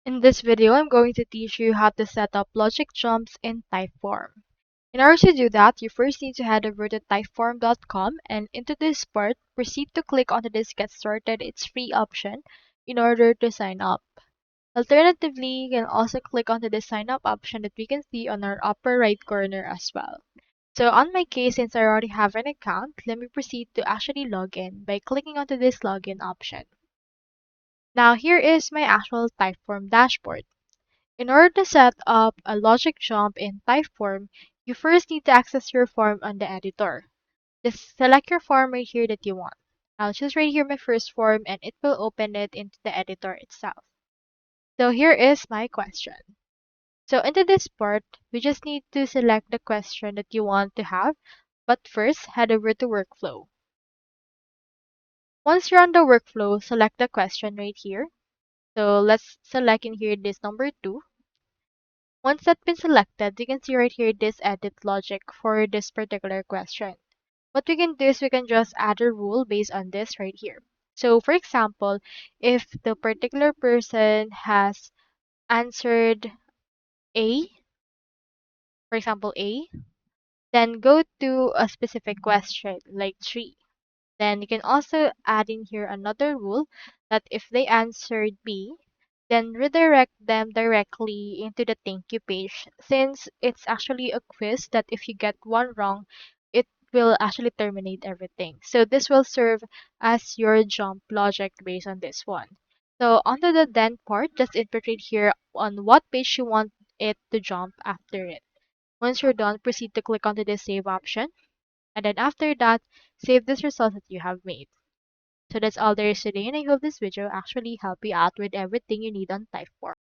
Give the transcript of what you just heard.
In this video, I'm going to teach you how to set up logic jumps in Typeform. In order to do that, you first need to head over to typeform.com and into this part, proceed to click onto this Get Started, it's free option in order to sign up. Alternatively, you can also click onto the sign up option that we can see on our upper right corner as well. So on my case, since I already have an account, let me proceed to actually log in by clicking onto this login option. Now here is my actual Typeform dashboard. In order to set up a logic jump in Typeform, you first need to access your form on the editor. Just select your form right here that you want. I'll choose right here my first form and it will open it into the editor itself. So here is my question. So into this part, we just need to select the question that you want to have, but first head over to workflow. Once you're on the workflow, select the question right here. So let's select in here this number 2. Once that's been selected, you can see right here this edit logic for this particular question. What we can do is we can just add a rule based on this right here. So for example, if the particular person has answered A, for example A, then go to a specific question like 3. Then you can also add in here another rule that if they answered B, then redirect them directly into the thank you page since it's actually a quiz that if you get one wrong, it will actually terminate everything. So this will serve as your jump logic based on this one. So onto the then part, just input right here on what page you want it to jump after it. Once you're done, proceed to click onto the save option. And then after that, save this result that you have made. So that's all there is today, and I hope this video actually helped you out with everything you need on Typeform.